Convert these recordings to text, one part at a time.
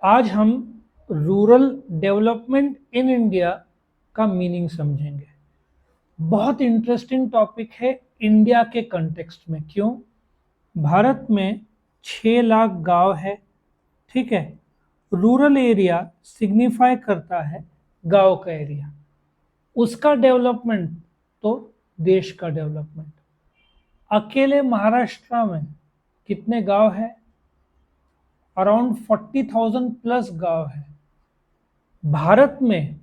आज हम rural development in India का मीनिंग समझेंगे। बहुत इंटरेस्टिंग टॉपिक है इंडिया के कंटेक्स्ट में। क्यों? भारत में 6 लाख गांव है, ठीक है। रूरल एरिया सिग्निफाई करता है गांव का एरिया, उसका डेवलपमेंट तो देश का डेवलपमेंट। अकेले महाराष्ट्र में कितने गांव है? अराउंड 40,000 प्लस गांव है। भारत में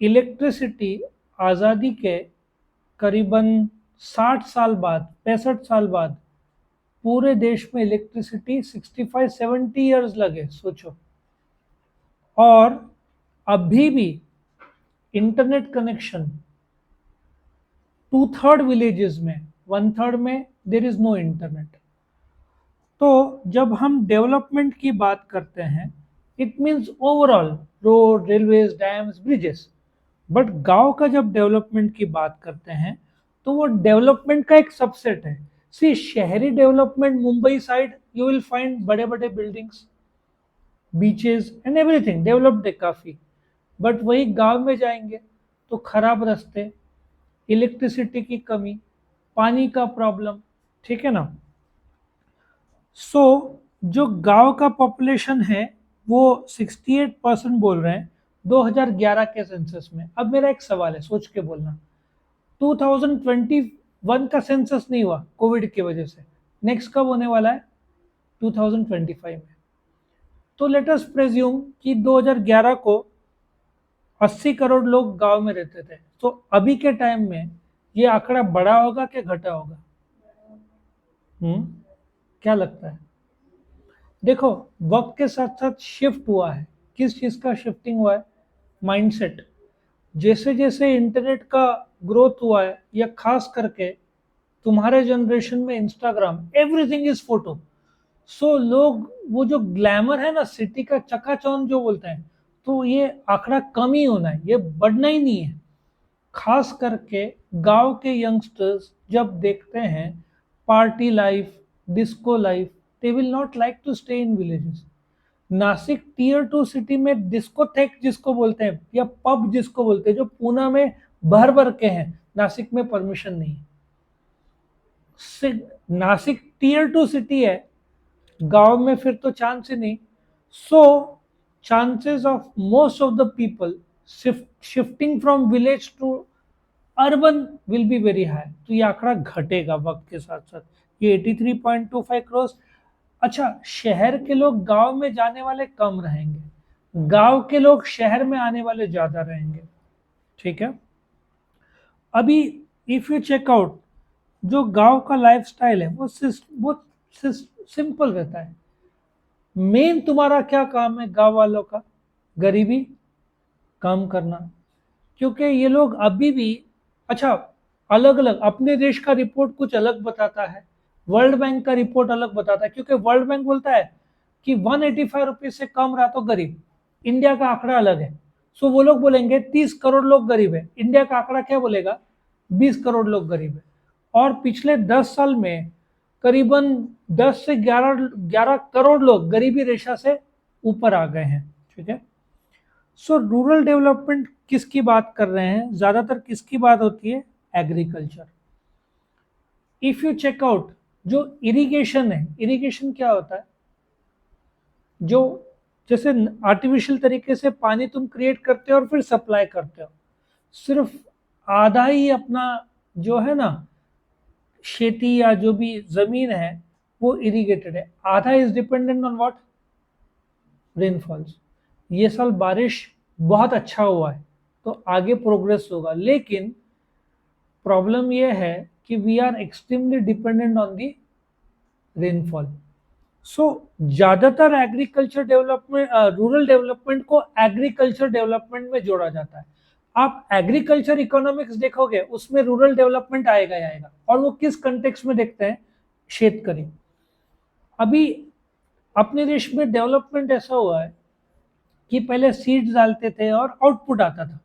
इलेक्ट्रिसिटी आज़ादी के करीबन 60 साल बाद, 65 साल बाद पूरे देश में इलेक्ट्रिसिटी 65-70 ईयर्स लगे, सोचो। और अभी भी इंटरनेट कनेक्शन 2/3 विलेजेस में, 1/3 में देर इज नो इंटरनेट। तो जब हम डेवलपमेंट की बात करते हैं, it means overall road, railways, dams, bridges. But गांव का जब डेवलपमेंट की बात करते हैं तो वो डेवलपमेंट का एक सबसेट है। सी, शहरी development, Mumbai side you will find बड़े बड़े buildings, beaches and everything developed है काफी। बट वही गांव में जाएंगे तो खराब रास्ते, इलेक्ट्रिसिटी की कमी, पानी का प्रॉब्लम, ठीक है ना। सो जो गांव का पॉपुलेशन है वो 68% बोल रहे हैं 2011 के सेंसस में। अब मेरा एक सवाल है, सोच के बोलना। 2021 का सेंसस नहीं हुआ कोविड की वजह से, नेक्स्ट कब होने वाला है? 2025 में। तो लेट अस प्रेज्यूम कि 2011 को 80 करोड़ लोग गांव में रहते थे, तो अभी के टाइम में ये आंकड़ा बढ़ा होगा कि घटा होगा? क्या लगता है? देखो, वक्त के साथ साथ शिफ्ट हुआ है। किस चीज का शिफ्टिंग हुआ है? माइंडसेट। जैसे जैसे इंटरनेट का ग्रोथ हुआ है, या खास करके तुम्हारे जनरेशन में इंस्टाग्राम, एवरीथिंग इज फोटो। सो लोग वो जो ग्लैमर है ना, सिटी का चकाचौंध जो बोलते हैं, तो ये आंकड़ा कम ही होना है, ये बढ़ना ही नहीं है। खास करके गांव के यंगस्टर्स जब देखते हैं party life, disco life, they will not like to stay in villages. Nashik tier 2 city में डिस्कोथेक जिसको बोलते हैं, या पब जिसको बोलते हैं, जो पूना में भर भर के हैं, नासिक में परमिशन नहीं है। नासिक टीयर 2 सिटी है, गांव में फिर तो चांस ही नहीं। So chances of most of the people shifting from village to urban will be very high. तो ये आंकड़ा घटेगा वक्त के साथ साथ, ये 83.25 करोड़। अच्छा, शहर के लोग गांव में जाने वाले कम रहेंगे, गांव के लोग शहर में आने वाले ज्यादा रहेंगे, ठीक है। अभी इफ यू चेक आउट, जो गांव का लाइफस्टाइल है वो सिंपल रहता है। मेन तुम्हारा क्या काम है गांव वालों का? गरीबी कम करना। क्योंकि ये लोग अभी भी, अच्छा, अलग अलग अपने देश का रिपोर्ट कुछ अलग बताता है, वर्ल्ड बैंक का रिपोर्ट अलग बताता है। क्योंकि वर्ल्ड बैंक बोलता है कि 185 रुपीज से कम रहा तो गरीब। इंडिया का आंकड़ा अलग है। सो वो लोग बोलेंगे 30 करोड़ लोग गरीब है, इंडिया का आंकड़ा क्या बोलेगा? 20 करोड़ लोग गरीब है। और पिछले 10 साल में करीबन 10 से 11 करोड़ लोग गरीबी रेखा से ऊपर आ गए हैं, ठीक है। सो रूरल डेवलपमेंट किसकी बात कर रहे हैं? ज्यादातर किसकी बात होती है? Agriculture. If you check out, जो इरिगेशन है, इरिगेशन क्या होता है? जो जैसे आर्टिफिशियल तरीके से पानी तुम क्रिएट करते हो और फिर सप्लाई करते हो। सिर्फ आधा ही अपना जो है ना, खेती या जो भी जमीन है वो इरिगेटेड है, आधा is dependent on what? Rainfalls. ये साल बारिश बहुत अच्छा हुआ है तो आगे प्रोग्रेस होगा, लेकिन प्रॉब्लम ये है कि we are extremely dependent on the rainfall. So ज्यादातर एग्रीकल्चर डेवलपमेंट, रूरल डेवलपमेंट को एग्रीकल्चर डेवलपमेंट में जोड़ा जाता है। आप एग्रीकल्चर इकोनॉमिक्स देखोगे उसमें रूरल डेवलपमेंट आएगा ही आएगा। और वो किस कंटेक्स्ट में देखते हैं? शेतकरी। अभी अपने देश में डेवलपमेंट ऐसा हुआ है कि पहले सीड्स डालते थे और आउटपुट आता था,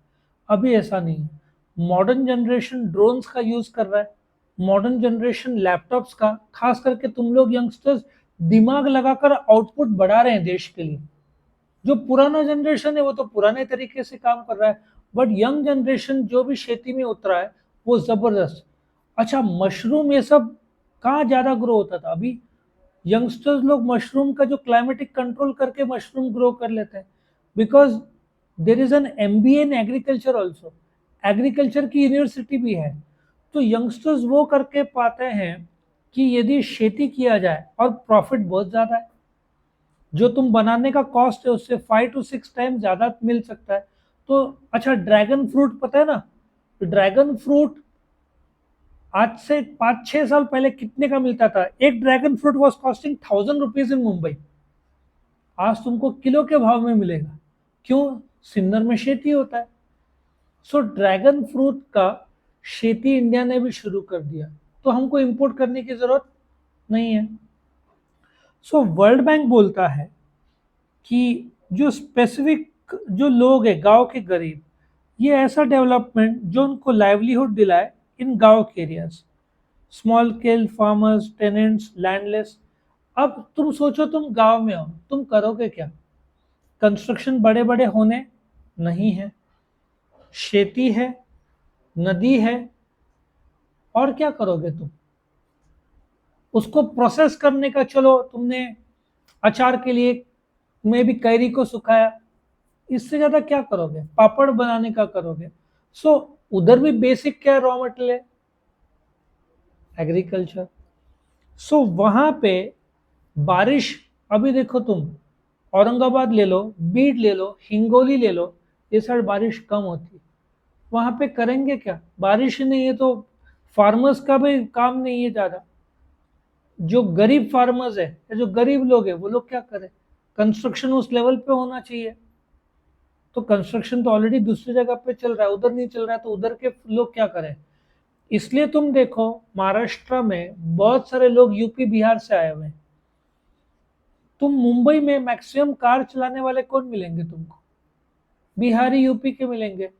अभी ऐसा नहीं है। मॉडर्न जनरेशन ड्रोन्स का यूज कर रहा है, मॉडर्न जनरेशन लैपटॉप्स का, खास करके तुम लोग यंगस्टर्स दिमाग लगाकर आउटपुट बढ़ा रहे हैं देश के लिए। जो पुराना जनरेशन है वो तो पुराने तरीके से काम कर रहा है, बट यंग जनरेशन जो भी खेती में उतरा है वो जबरदस्त। अच्छा, मशरूम ये सब कहाँ ज्यादा ग्रो होता था? अभी यंगस्टर्स लोग मशरूम का जो क्लाइमेटिक कंट्रोल करके मशरूम ग्रो कर लेते हैं, because there is an MBA in agriculture also, agriculture की यूनिवर्सिटी भी है। तो यंगस्टर्स वो करके पाते हैं कि यदि खेती किया जाए और प्रॉफिट बहुत ज्यादा है, जो तुम बनाने का कॉस्ट है उससे 5 to 6 टाइम ज्यादा मिल सकता है। तो अच्छा, ड्रैगन फ्रूट पता है ना? ड्रैगन फ्रूट आज से 5-6 साल पहले कितने का मिलता था? एक dragon fruit was costing 1000 rupees in Mumbai. आज तुमको किलो के भाव में मिलेगा। क्यों? सिन्नर में खेती होता है। सो ड्रैगन फ्रूट का खेती इंडिया ने भी शुरू कर दिया, तो हमको इंपोर्ट करने की जरूरत नहीं है। सो वर्ल्ड बैंक बोलता है कि जो स्पेसिफिक जो लोग हैं गांव के गरीब, ये ऐसा डेवलपमेंट जो उनको लाइवलीहुड दिलाए इन गांव के areas, small scale farmers, tenants, landless. अब तुम सोचो, तुम गांव में हो, तुम करोगे क्या? कंस्ट्रक्शन बड़े बड़े होने नहीं है, खेती है, नदी है, और क्या करोगे तुम? उसको प्रोसेस करने का, चलो तुमने अचार के लिए में भी कैरी को सुखाया, इससे ज्यादा क्या करोगे? पापड़ बनाने का करोगे। सो उधर भी बेसिक क्या रॉ मटेरियल है? एग्रीकल्चर। सो वहां पे बारिश, अभी देखो तुम औरंगाबाद ले लो, बीड ले लो, हिंगोली ले लो, ये साइड बारिश कम होती है। वहां पे करेंगे क्या? बारिश ही नहीं है तो फार्मर्स का भी काम नहीं है ज्यादा। जो गरीब फार्मर्स है या जो गरीब लोग है वो लोग क्या करें? कंस्ट्रक्शन उस लेवल पे होना चाहिए। तो कंस्ट्रक्शन तो ऑलरेडी दूसरी जगह पे चल रहा है, उधर नहीं चल रहा है, तो उधर के लोग क्या करें? इसलिए तुम देखो महाराष्ट्र में बहुत सारे लोग यूपी बिहार से आए हुए हैं। तुम मुंबई में मैक्सिमम कार चलाने वाले कौन मिलेंगे तुमको? बिहारी, यूपी के मिलेंगे।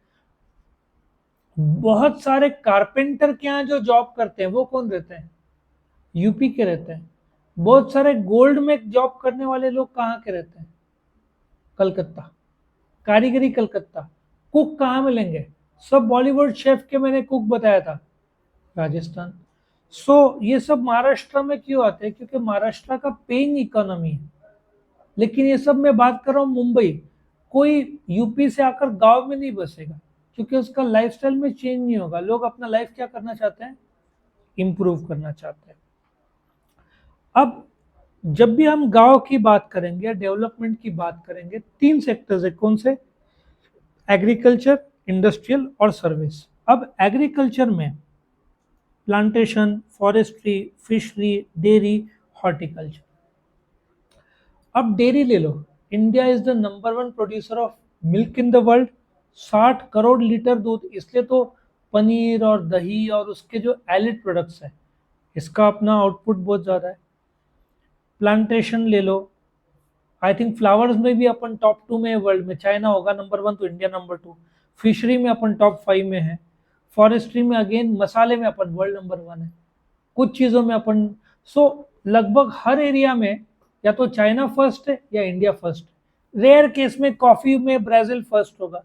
बहुत सारे कारपेंटर के यहाँ जो जॉब करते हैं वो कौन रहते हैं? यूपी के रहते हैं। बहुत सारे गोल्ड में जॉब करने वाले लोग कहाँ के रहते हैं? कलकत्ता। कारीगरी कलकत्ता। कुक कहाँ मिलेंगे? सब बॉलीवुड शेफ के मैंने कुक बताया था, राजस्थान। सो ये सब महाराष्ट्र में क्यों आते हैं? क्योंकि महाराष्ट्र का पेइंग इकोनॉमी है। लेकिन ये सब मैं बात कर रहा हूँ मुंबई, कोई यूपी से आकर गांव में नहीं बसेगा, क्योंकि उसका लाइफस्टाइल में चेंज नहीं होगा। लोग अपना लाइफ क्या करना चाहते हैं? इंप्रूव करना चाहते हैं। अब जब भी हम गांव की बात करेंगे, डेवलपमेंट की बात करेंगे, 3 सेक्टर्स है। कौन से? एग्रीकल्चर, इंडस्ट्रियल और सर्विस। अब एग्रीकल्चर में plantation, forestry, fishery, dairy, horticulture. अब डेयरी ले लो। India is the number 1 producer of milk in the world. 60 crore litre दूध, इसलिए तो पनीर और दही और उसके जो एलिड प्रोडक्ट्स है, इसका अपना आउटपुट बहुत ज़्यादा है। प्लांटेशन ले लो। आई थिंक फ्लावर्स में भी अपन टॉप 2 में है वर्ल्ड में। चाइना होगा नंबर 1 तो इंडिया नंबर 2। फिशरी में अपन टॉप 5 में है। फॉरेस्ट्री में अगेन, मसाले में अपन वर्ल्ड नंबर 1 है। कुछ चीज़ों में अपन, सो लगभग हर एरिया में या तो चाइना फर्स्ट है या इंडिया फर्स्ट है। रेयर केस में कॉफी में ब्राजील फर्स्ट होगा,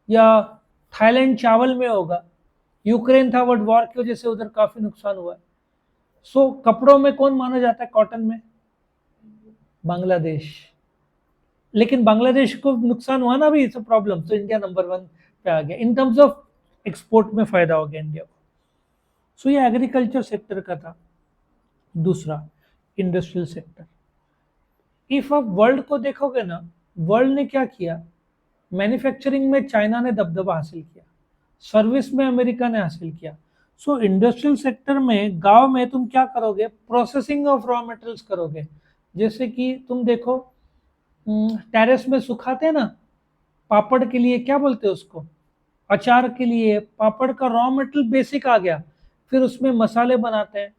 या थाईलैंड चावल में होगा। यूक्रेन था, वर्ल्ड वॉर की वजह से उधर काफी नुकसान हुआ है। सो कपड़ों में कौन माना जाता है कॉटन में? बांग्लादेश। लेकिन बांग्लादेश को नुकसान हुआ ना अभी, इट्स प्रॉब्लम, तो इंडिया नंबर 1 पे आ गया। इन टर्म्स ऑफ एक्सपोर्ट में फायदा हो गया इंडिया को। सो ये एग्रीकल्चर सेक्टर का था। दूसरा, इंडस्ट्रियल सेक्टर। इफ आप वर्ल्ड को देखोगे ना, वर्ल्ड ने क्या किया? मैन्युफैक्चरिंग में चाइना ने दबदबा हासिल किया, सर्विस में अमेरिका ने हासिल किया। सो इंडस्ट्रियल सेक्टर में गांव में तुम क्या करोगे? प्रोसेसिंग ऑफ रॉ मटेरियल्स करोगे। जैसे कि तुम देखो, टेरेस में सुखाते हैं ना, पापड़ के लिए क्या बोलते हैं उसको? अचार के लिए पापड़ का रॉ मटेरियल बेसिक आ गया, फिर उसमें मसाले बनाते हैं।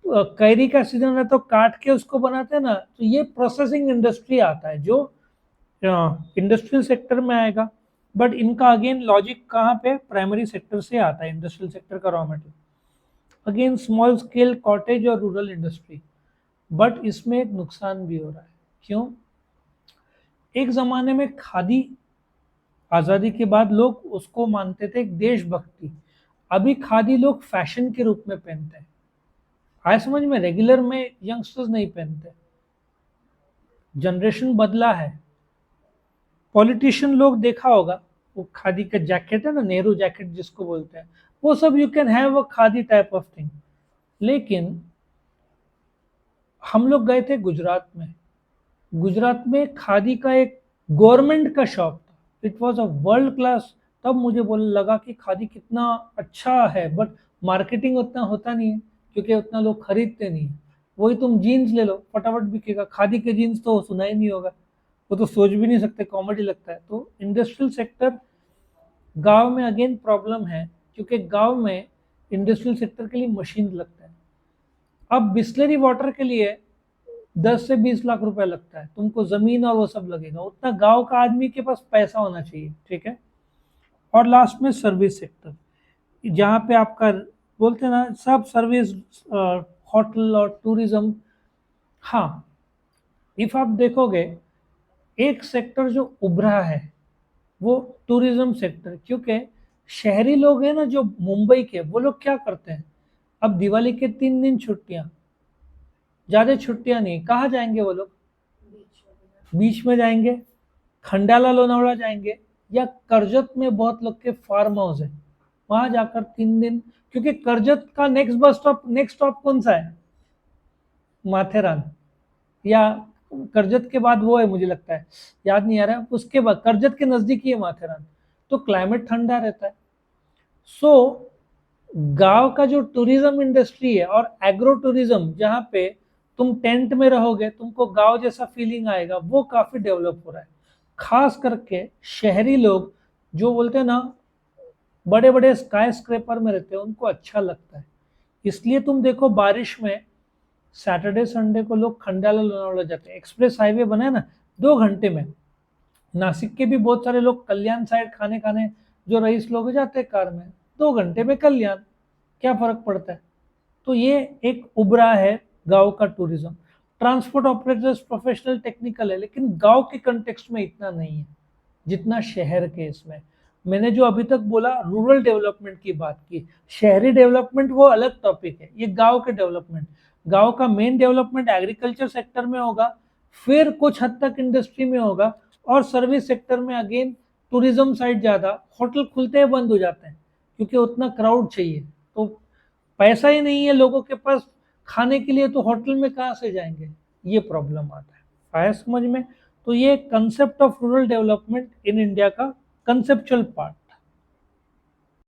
कैरी का सीजन है तो काट के उसको बनाते हैं ना, तो ये प्रोसेसिंग इंडस्ट्री आता है जो इंडस्ट्रियल सेक्टर में आएगा। बट इनका अगेन लॉजिक कहाँ पे? प्राइमरी सेक्टर से आता है इंडस्ट्रियल सेक्टर का raw material. Again small scale cottage और रूरल इंडस्ट्री। बट इसमें एक नुकसान भी हो रहा है। क्यों? एक जमाने में खादी, आजादी के बाद लोग उसको मानते थे एक देशभक्ति। अभी खादी लोग फैशन के रूप में पहनते हैं। आए समझ में? रेगुलर में यंगस्टर्स नहीं पहनते। जनरेशन बदला है। पॉलिटिशियन लोग देखा होगा, वो खादी का जैकेट है ना, नेहरू जैकेट जिसको बोलते हैं, वो सब you can have a khadi type of thing. लेकिन हम लोग गए थे गुजरात में। गुजरात में खादी का एक गवर्नमेंट का शॉप था। It was a world class. तब मुझे बोलने लगा कि खादी कितना अच्छा है, बट मार्केटिंग उतना होता नहीं है क्योंकि उतना लोग खरीदते नहीं है। वही तुम जीन्स ले लो, फटाफट बिकेगा। खादी के जीन्स तो सुना ही नहीं होगा, वो तो सोच भी नहीं सकते, कॉमेडी लगता है। तो इंडस्ट्रियल सेक्टर गांव में अगेन प्रॉब्लम है, क्योंकि गांव में इंडस्ट्रियल सेक्टर के लिए मशीन लगता है। अब बिस्लरी वाटर के लिए 10 से 20 लाख रुपए लगता है, तुमको जमीन और वो सब लगेगा। उतना गांव का आदमी के पास पैसा होना चाहिए, ठीक है। और लास्ट में सर्विस सेक्टर, जहाँ पे आपका बोलते हैं ना सब सर्विस, होटल और टूरिज्म। हाँ, इफ आप देखोगे, एक सेक्टर जो उभरा है वो टूरिज्म सेक्टर, क्योंकि शहरी लोग हैं ना जो मुंबई के, वो लोग क्या करते हैं, अब दिवाली के 3 दिन छुट्टियां, ज्यादा छुट्टियां नहीं, कहाँ जाएंगे वो लोग? बीच में जाएंगे, खंडाला लोनावला जाएंगे, या करजत में बहुत लोग के फार्म हाउस है, वहां जाकर 3 दिन। क्योंकि करजत का नेक्स्ट स्टॉप कौन सा है? माथेरान। या करजत के बाद वो है, मुझे लगता है, याद नहीं आ रहा है। उसके बाद करजत के नजदीक ही है माथेरान। तो क्लाइमेट ठंडा रहता है। सो गांव का जो टूरिज्म इंडस्ट्री है और एग्रो टूरिज्म, जहाँ पे तुम टेंट में रहोगे, तुमको गांव जैसा फीलिंग आएगा, वो काफी डेवलप हो रहा है। खास करके शहरी लोग जो बोलते हैं ना, बड़े बड़े स्काई स्क्रेपर में रहते हैं, उनको अच्छा लगता है। इसलिए तुम देखो, बारिश में सैटरडे संडे को लोग खंडाला लोनावला जाते हैं। एक्सप्रेस हाईवे बना है ना, 2 घंटे में। नासिक के भी बहुत सारे लोग कल्याण साइड खाने खाने, जो रईस लोग जाते हैं कार में, 2 घंटे में कल्याण, क्या फर्क पड़ता है? तो ये एक उभरा है गांव का tourism. Transport operators professional technical है, लेकिन गांव के कंटेक्स्ट में इतना नहीं है जितना शहर के इसमें। मैंने जो अभी तक बोला रूरल डेवलपमेंट की बात की, शहरी डेवलपमेंट वो अलग टॉपिक है। ये गांव के डेवलपमेंट, गांव का मेन डेवलपमेंट एग्रीकल्चर सेक्टर में होगा, फिर कुछ हद तक इंडस्ट्री में होगा, और सर्विस सेक्टर में अगेन टूरिज्म साइड ज्यादा। होटल खुलते हैं बंद हो जाते हैं क्योंकि उतना क्राउड चाहिए, तो पैसा ही नहीं है लोगों के पास खाने के लिए, तो होटल में कहाँ से जाएंगे? ये प्रॉब्लम आता है। आया समझ में? तो ये concept of rural development in India का कंसेप्चुअल पार्ट।